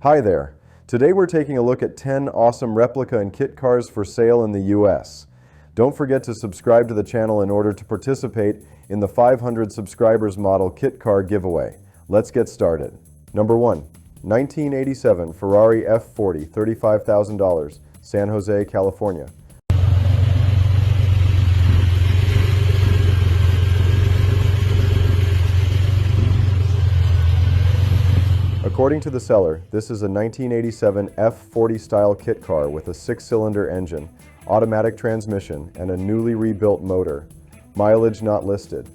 Hi there. Today we're taking a look at 10 awesome replica and kit cars for sale in the US. Don't forget to subscribe to the channel in order to participate in the 500 subscribers model kit car giveaway. Let's get started. Number 1. 1987 Ferrari F40, $35,000, San Jose, California. According to the seller, this is a 1987 F40 style kit car with a 6-cylinder engine, automatic transmission, and a newly rebuilt motor. Mileage not listed.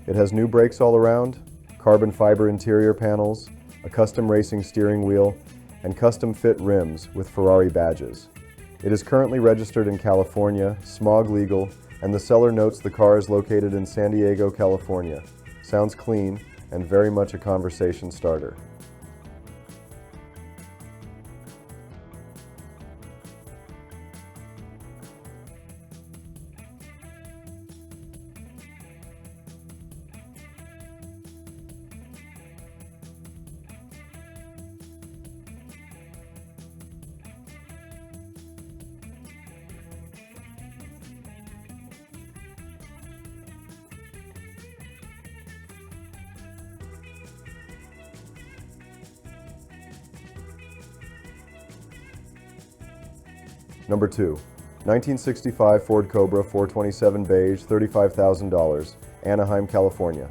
It has new brakes all around, carbon fiber interior panels, a custom racing steering wheel, and custom fit rims with Ferrari badges. It is currently registered in California, smog legal, and the seller notes the car is located in San Diego, California. Sounds clean and very much a conversation starter. Number 2. 1965 Ford Cobra 427 Beige, $35,000, Anaheim, California.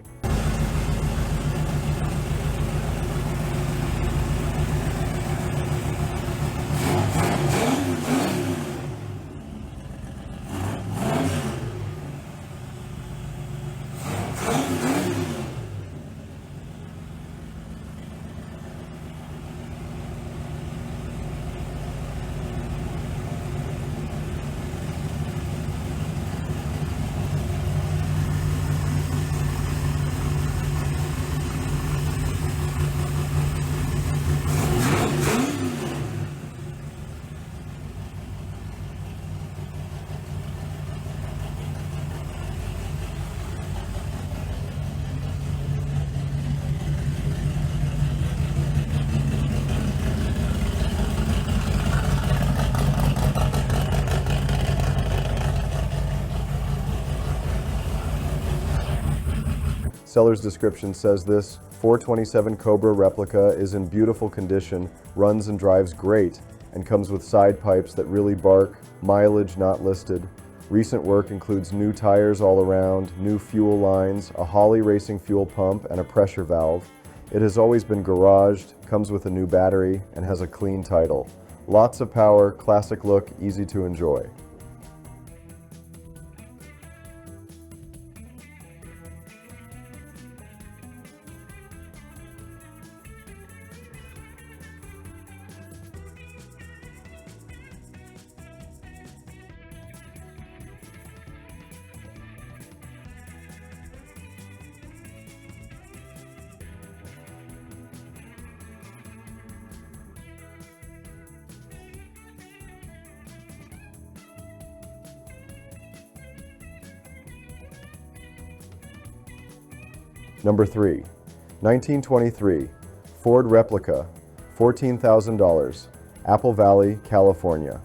Seller's description says this 427 Cobra replica is in beautiful condition, runs and drives great, and comes with side pipes that really bark, mileage not listed. Recent work includes new tires all around, new fuel lines, a Holley racing fuel pump, and a pressure valve. It has always been garaged, comes with a new battery, and has a clean title. Lots of power, classic look, easy to enjoy. Number 3. 1923 Ford Replica, $14,000, Apple Valley, California.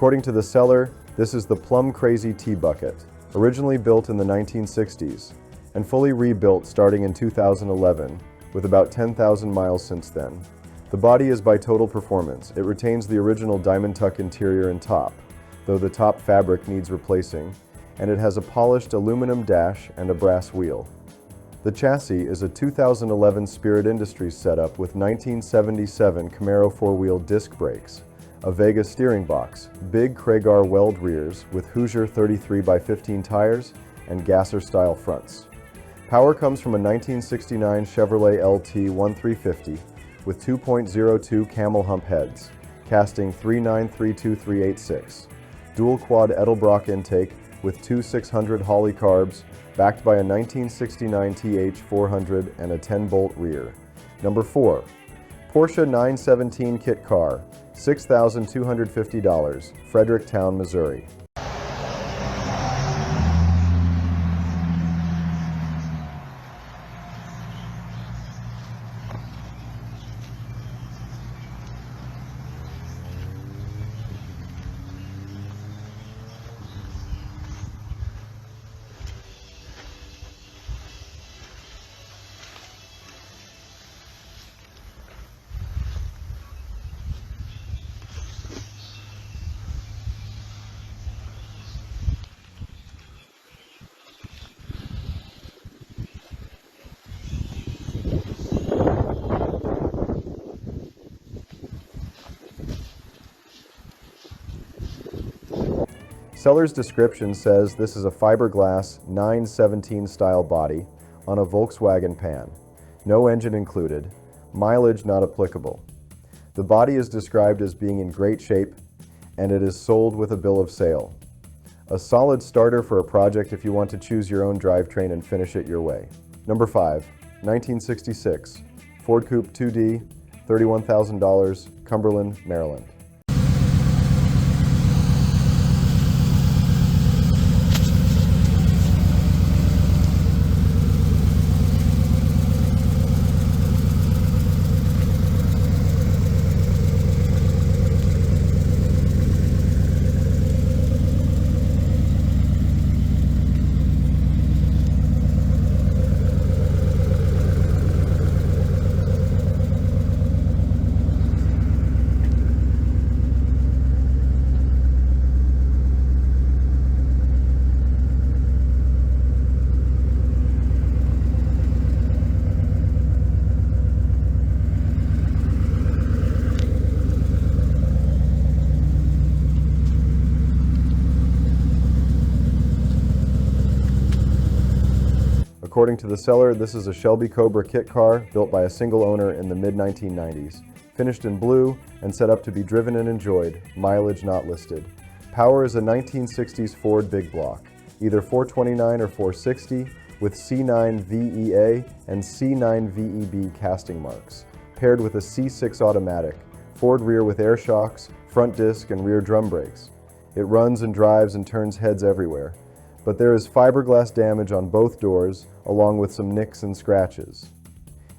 According to the seller, this is the Plum Crazy T-Bucket, originally built in the 1960s and fully rebuilt starting in 2011, with about 10,000 miles since then. The body is by Total Performance. It retains the original diamond tuck interior and top, though the top fabric needs replacing, and it has a polished aluminum dash and a brass wheel. The chassis is a 2011 Spirit Industries setup with 1977 Camaro 4-wheel disc brakes. a Vega steering box, big Kragar weld rears with Hoosier 33x15 tires, and gasser-style fronts. Power comes from a 1969 Chevrolet LT 1350 with 2.02 camel hump heads, casting 3932386, dual quad Edelbrock intake with two 600 Holley carbs, backed by a 1969 TH 400 and a 10-bolt rear. Number 4. Porsche 917 Kit Car, $6,250, Fredericktown, Missouri. Seller's description says this is a fiberglass 917 style body on a Volkswagen pan. No engine included. Mileage not applicable. The body is described as being in great shape, and it is sold with a bill of sale. A solid starter for a project if you want to choose your own drivetrain and finish it your way. Number 5. 1966 Ford Coupe 2D, $31,000, Cumberland, Maryland. According to the seller, this is a Shelby Cobra kit car built by a single owner in the mid-1990s. Finished in blue and set up to be driven and enjoyed, mileage not listed. Power is a 1960s Ford big block, either 429 or 460, with C9 VEA and C9 VEB casting marks, paired with a C6 automatic, Ford rear with air shocks, front disc, and rear drum brakes. It runs and drives and turns heads everywhere. But there is fiberglass damage on both doors, along with some nicks and scratches.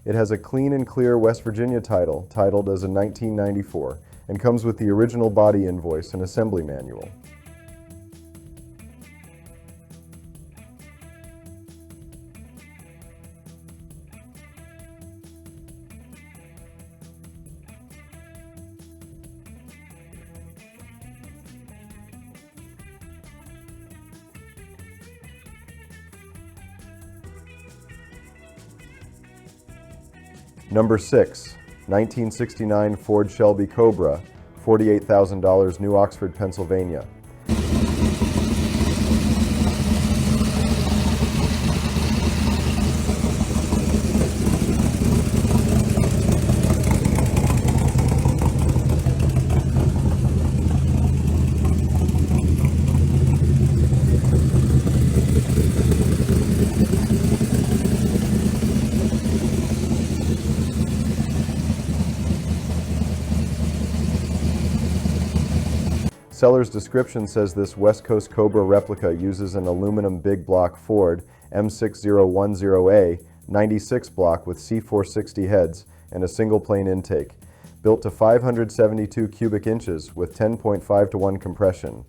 It has a clean and clear West Virginia title, titled as a 1994, and comes with the original body invoice and assembly manual. Number 6, 1969 Ford Shelby Cobra, $48,000, New Oxford, Pennsylvania. Seller's description says this West Coast Cobra replica uses an aluminum big block Ford M6010A 96 block with C460 heads and a single plane intake, built to 572 cubic inches with 10.5 to 1 compression.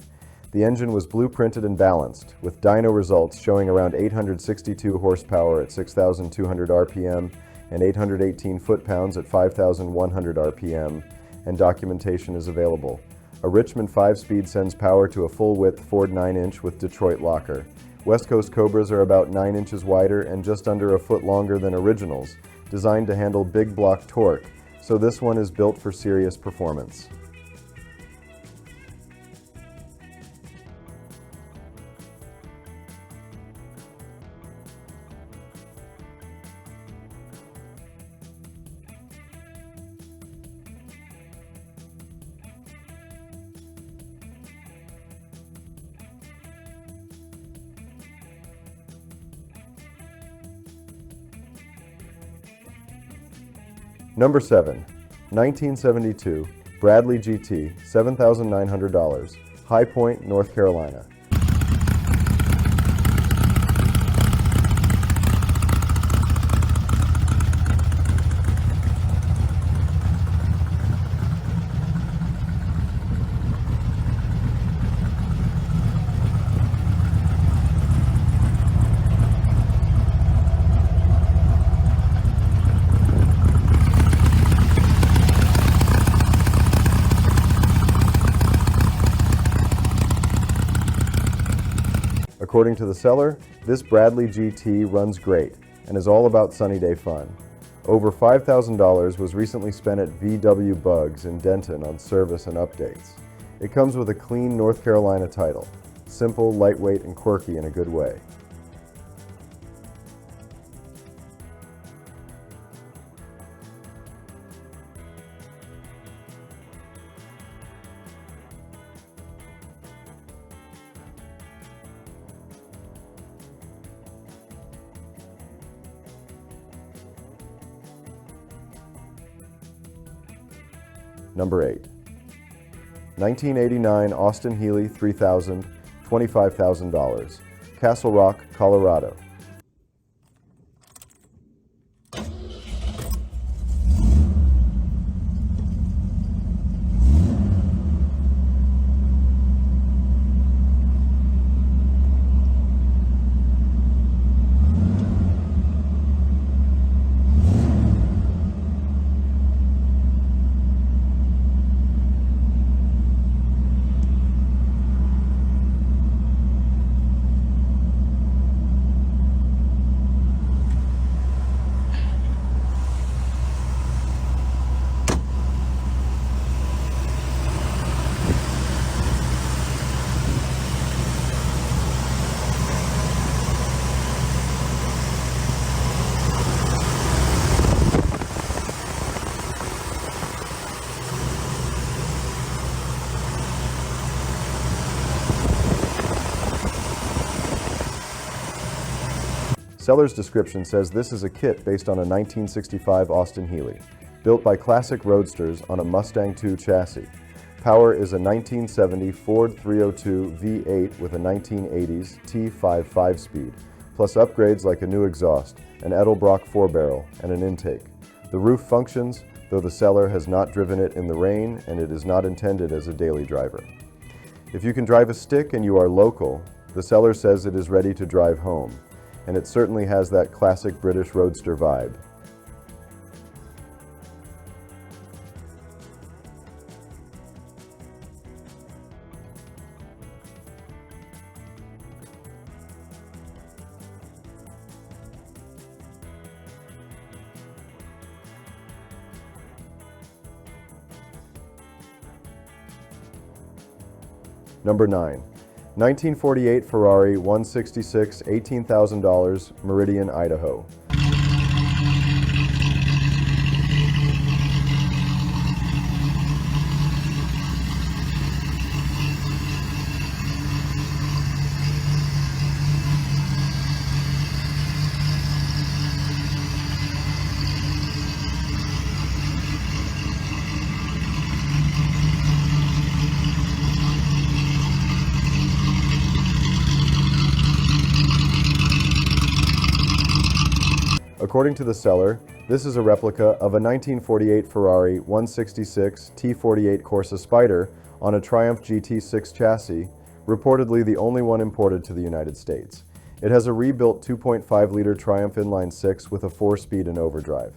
The engine was blueprinted and balanced, with dyno results showing around 862 horsepower at 6,200 RPM and 818 foot-pounds at 5,100 RPM, and documentation is available. A Richmond 5-speed sends power to a full-width Ford 9-inch with Detroit locker. West Coast Cobras are about 9 inches wider and just under a foot longer than originals, designed to handle big block torque, so this one is built for serious performance. Number 7. 1972 Bradley GT, $7,900, High Point, North Carolina. According to the seller, this Bradley GT runs great and is all about sunny day fun. Over $5,000 was recently spent at VW Bugs in Denton on service and updates. It comes with a clean North Carolina title. Simple, lightweight, and quirky in a good way. Number 8. 1989 Austin Healey 3000, $25,000, Castle Rock, Colorado. Seller's description says this is a kit based on a 1965 Austin Healey, built by classic roadsters on a Mustang II chassis. Power is a 1970 Ford 302 V8 with a 1980s T5 5-speed, plus upgrades like a new exhaust, an Edelbrock 4-barrel, and an intake. The roof functions, though the seller has not driven it in the rain and it is not intended as a daily driver. If you can drive a stick and you are local, the seller says it is ready to drive home, and it certainly has that classic British roadster vibe. Number 9. 1948 Ferrari 166, $18,000, Meridian, Idaho. According to the seller, this is a replica of a 1948 Ferrari 166 T48 Corsa Spider on a Triumph GT6 chassis, reportedly the only one imported to the United States. It has a rebuilt 2.5-liter Triumph inline-six with a 4-speed and overdrive.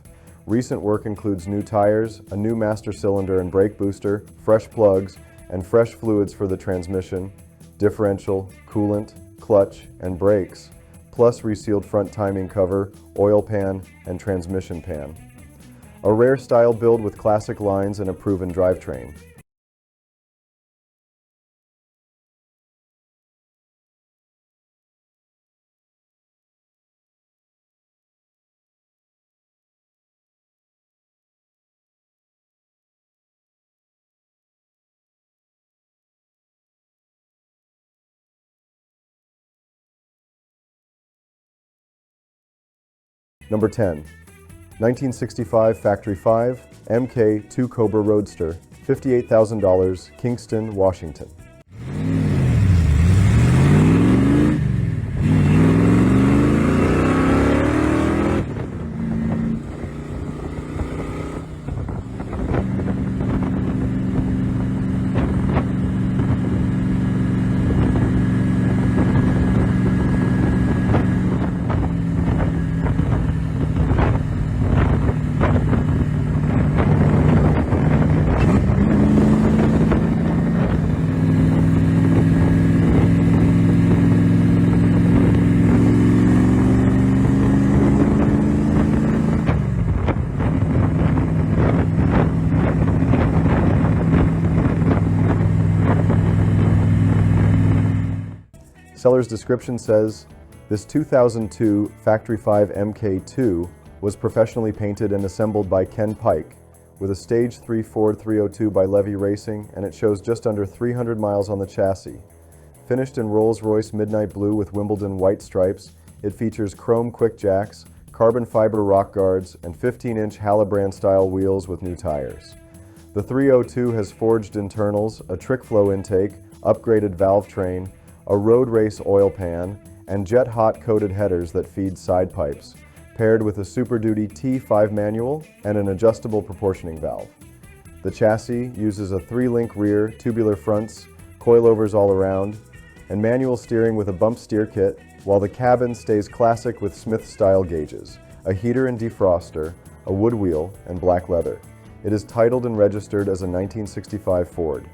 Recent work includes new tires, a new master cylinder and brake booster, fresh plugs, and fresh fluids for the transmission, differential, coolant, clutch, and brakes, plus resealed front timing cover, oil pan, and transmission pan. A rare style build with classic lines and a proven drivetrain. Number 10. 1965 Factory 5 MKII Cobra Roadster, $58,000, Kingston, Washington. Seller's description says, this 2002 Factory 5 MK2 was professionally painted and assembled by Ken Pike with a Stage 3 Ford 302 by Levy Racing, and it shows just under 300 miles on the chassis. Finished in Rolls-Royce Midnight Blue with Wimbledon white stripes, it features chrome quick jacks, carbon fiber rock guards, and 15-inch Halabrand-style wheels with new tires. The 302 has forged internals, a trick flow intake, upgraded valve train, a road race oil pan, and jet hot coated headers that feed side pipes, paired with a Super Duty T5 manual and an adjustable proportioning valve. The chassis uses a 3-link rear, tubular fronts, coilovers all around, and manual steering with a bump steer kit, while the cabin stays classic with Smith-style gauges, a heater and defroster, a wood wheel, and black leather. It is titled and registered as a 1965 Ford.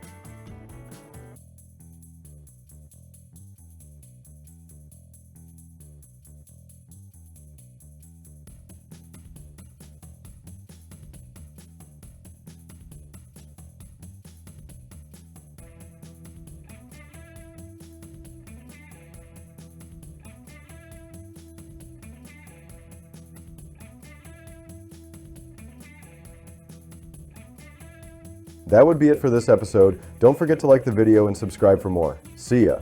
That would be it for this episode. Don't forget to like the video and subscribe for more. See ya!